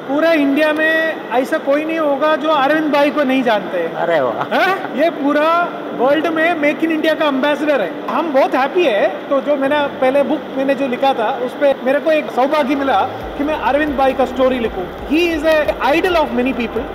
पूरा इंडिया में ऐसा कोई नहीं होगा जो अरविंद भाई को नहीं जानते हैं। अरे वाह, ये पूरा वर्ल्ड में मेक इन इंडिया का एम्बेसडर है। हम बहुत हैप्पी है। तो जो मैंने पहले बुक मैंने जो लिखा था उस पे मेरे को एक सौभाग्य मिला कि मैं अरविंद भाई का स्टोरी लिखूं। He is a idol of many people.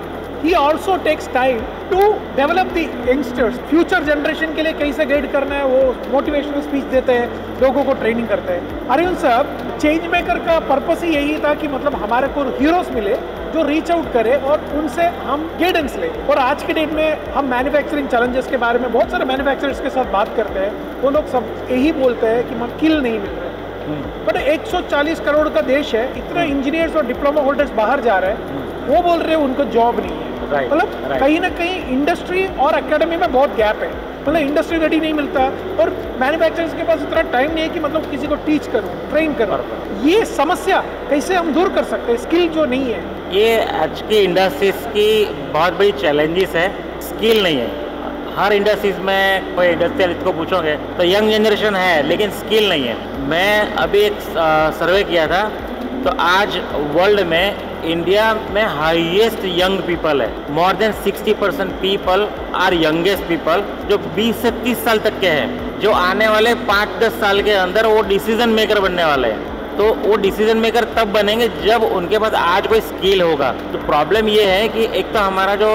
He also takes time to develop the youngsters, future generation के लिए कैसे गाइड करना है, वो मोटिवेशनल स्पीच देते हैं, लोगों को ट्रेनिंग करते हैं। अरविंद साहब, चेंज मेकर का पर्पस ही यही था कि मतलब हमारे को हीरोज मिले जो रीच आउट करे और उनसे हम गाइडेंस ले। और आज के डेट में हम मैन्युफैक्चरिंग चैलेंजेस के बारे में बहुत सारे मैन्युफैक्चरर्स के साथ बात करते हैं। वो लोग सब यही बोलते हैं कि स्किल नहीं मिल रहा। बट 140 करोड़ का देश है, इतने इंजीनियर्स और डिप्लोमा होल्डर्स बाहर जा रहे हैं, वो बोल रहे हैं उनको जॉब नहीं है। मतलब कहीं ना कहीं इंडस्ट्री और एकेडमी में बहुत गैप है। मतलब इंडस्ट्री रेडी नहीं मिलता और मैन्युफैक्चरर्स के पास इतना टाइम नहीं है कि मतलब किसी को टीच करो, ट्रेन करो। ये समस्या कैसे हम दूर कर सकते हैं, स्किल जो नहीं है? ये आज की इंडस्ट्रीज की बहुत बड़ी चैलेंजेस है, स्किल नहीं है। हर इंडस्ट्रीज में कोई इंडस्ट्रियलिस्ट को पूछोगे तो यंग जनरेशन है लेकिन स्किल नहीं है। मैं अभी एक सर्वे किया था तो आज वर्ल्ड में इंडिया में हाईएस्ट यंग पीपल है। More than 60% people are youngest people, जो 20 से 30 साल तक के हैं, जो आने वाले 5-10 साल के अंदर वो डिसीजन मेकर बनने वाले हैं। तो वो डिसीजन मेकर तब बनेंगे जब उनके पास आज कोई स्किल होगा। तो प्रॉब्लम ये है कि एक तो हमारा जो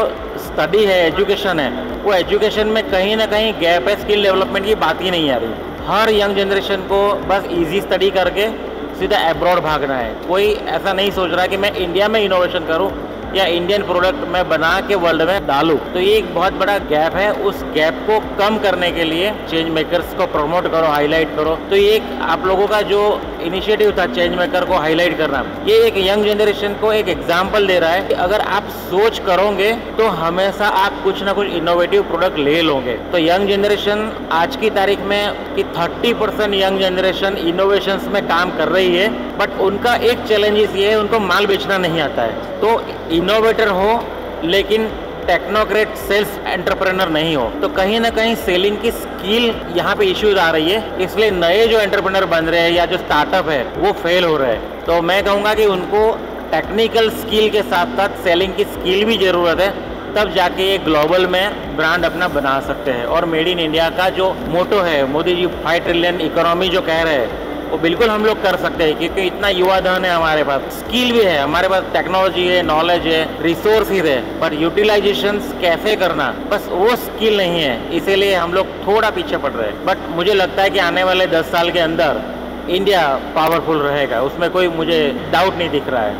स्टडी है, एजुकेशन है, वो एजुकेशन में कहीं ना कहीं गैप है, स्किल डेवलपमेंट की बात ही नहीं आ रही। हर यंग जनरेशन को बस इजी स्टडी करके सीधा अब्रॉड भागना है। कोई ऐसा नहीं सोच रहा कि मैं इंडिया में इनोवेशन करूं या इंडियन प्रोडक्ट मैं बना के वर्ल्ड में डालूं। तो ये एक बहुत बड़ा गैप है। उस गैप को कम करने के लिए चेंज मेकर्स को प्रमोट करो, हाईलाइट करो। तो ये एक आप लोगों का जो इनिशिएटिव था चेंज मेकर को हाईलाइट करना, ये एक यंग जनरेशन को एक एग्जाम्पल दे रहा है कि अगर आप सोच करोगे तो हमेशा आप कुछ ना कुछ इनोवेटिव प्रोडक्ट ले लोगे। तो यंग जनरेशन आज की तारीख में कि 30% यंग जनरेशन इनोवेशंस में काम कर रही है, बट उनका एक चैलेंजेस ये है, उनको माल बेचना नहीं आता है। तो इनोवेटर हो लेकिन टेक्नोक्रेट सेल्स एंटरप्रेनर नहीं हो, तो कहीं ना कहीं सेलिंग की स्किल यहाँ पे इश्यूज आ रही है। इसलिए नए जो एंटरप्रेनर बन रहे हैं या जो स्टार्टअप है वो फेल हो रहे हैं। तो मैं कहूँगा कि उनको टेक्निकल स्किल के साथ साथ सेलिंग की स्किल भी ज़रूरत है, तब जाके ये ग्लोबल में ब्रांड अपना बना सकते हैं। और मेड इन इंडिया का जो मोटो है, मोदी जी 5 ट्रिलियन इकोनॉमी जो कह रहे हैं, वो बिल्कुल हम लोग कर सकते हैं, क्योंकि इतना युवा धन है हमारे पास, स्किल भी है हमारे पास, टेक्नोलॉजी है, नॉलेज है, रिसोर्सेज है, पर यूटिलाइजेशन कैसे करना, बस वो स्किल नहीं है। इसीलिए हम लोग थोड़ा पीछे पड़ रहे हैं। बट मुझे लगता है कि आने वाले 10 साल के अंदर इंडिया पावरफुल रहेगा, उसमें कोई मुझे डाउट नहीं दिख रहा है।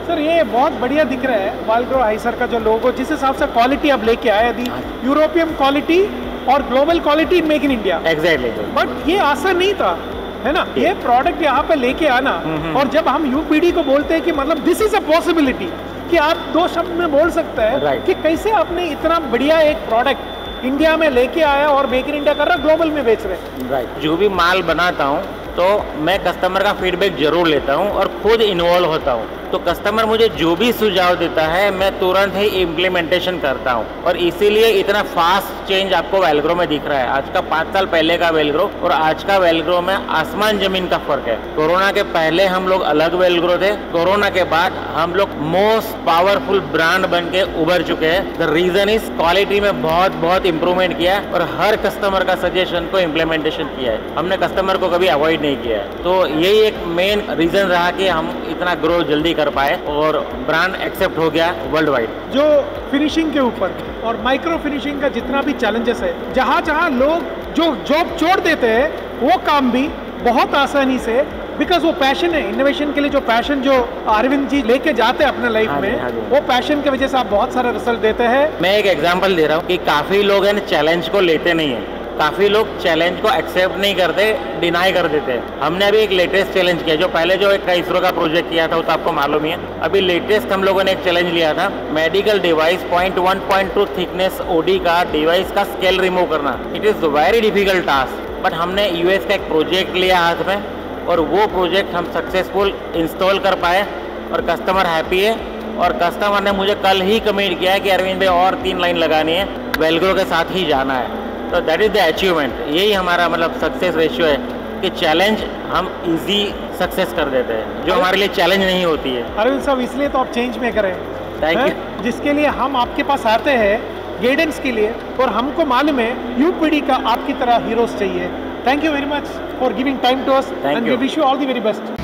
सर ये बहुत बढ़िया दिख रहा है वालग्रो आइसर का जो लोगो, जिस हिसाब से क्वालिटी अब लेके आया, यदि यूरोपियन क्वालिटी और global quality make in India. Exactly. But ये आसान नहीं था, है ना? ये प्रोडक्ट यहाँ पे लेके आना, और जब हम यूपीडी को बोलते हैं कि मतलब दिस इज अ पॉसिबिलिटी कि आप 2 शब्द में बोल सकते हैं कि कैसे आपने इतना बढ़िया एक प्रोडक्ट इंडिया में लेके आया और मेक इन इंडिया कर रहा, ग्लोबल में बेच रहे। राइट। जो भी माल बनाता हूँ तो मैं कस्टमर का फीडबैक जरूर लेता हूँ और खुद इन्वॉल्व होता हूँ। तो कस्टमर मुझे जो भी सुझाव देता है मैं तुरंत ही इम्प्लीमेंटेशन करता हूँ, और इसीलिए इतना फास्ट चेंज आपको वेलग्रो में दिख रहा है। आज का 5 साल पहले का वेलग्रो और आज का वेलग्रो में आसमान जमीन का फर्क है। कोरोना के पहले हम लोग अलग वेलग्रो थे, कोरोना के बाद हम लोग मोस्ट पावरफुल ब्रांड बन के उभर चुके हैं। द रीजन इज क्वालिटी में बहुत इम्प्रूवमेंट किया है और हर कस्टमर का सजेशन को इम्प्लीमेंटेशन किया है। हमने कस्टमर को कभी अवॉइड नहीं किया है। तो यही एक मेन रीजन रहा कि हम इतना ग्रो जल्दी कर पाए और ब्रांड एक्सेप्ट हो गया वर्ल्ड वाइड। जो फिनिशिंग के ऊपर और माइक्रो फिनिशिंग का जितना भी चैलेंजेस है, जहाँ लोग जो जॉब छोड़ देते हैं, वो काम भी बहुत आसानी से, बिकॉज वो पैशन है इनोवेशन के लिए, जो पैशन जो अरविंद जी लेके जाते हैं अपने लाइफ में, वो पैशन की वजह से आप बहुत सारे रिजल्ट देते हैं। मैं एक एग्जांपल दे रहा हूँ कि काफी लोग हैं चैलेंज को लेते नहीं है, काफी लोग चैलेंज को एक्सेप्ट नहीं करते, डिनाई कर देते हैं। हमने अभी एक लेटेस्ट चैलेंज किया, जो पहले जो एक इसरो का प्रोजेक्ट किया था वो तो आपको मालूम ही है। अभी लेटेस्ट हम लोगों ने एक चैलेंज लिया था, मेडिकल डिवाइस 0.1.2 थिकनेस ओडी का डिवाइस का स्केल रिमूव करना। It is very difficult task, but हमने यूएस का एक प्रोजेक्ट लिया हाथ में और वो प्रोजेक्ट हम सक्सेसफुल इंस्टॉल कर पाए और कस्टमर हैप्पी है। और कस्टमर ने मुझे कल ही कमेंट किया है कि अरविंद भाई और 3 लाइन लगानी है, वेलग्रो के साथ ही जाना है। तो दैट इज द अचीवमेंट। यही हमारा मतलब सक्सेस रेशियो है कि चैलेंज हम इजी सक्सेस कर देते हैं, जो हमारे लिए चैलेंज नहीं होती है। अरविंद साहब, इसलिए तो आप चेंज मेकर हैं। Thank you. जिसके लिए हम आपके पास आते हैं गाइडेंस के लिए, और हमको मालूम है युवा पीढ़ी का आपकी तरह हीरोज चाहिए। Thank you very much for giving time to us, and we wish you all the very best.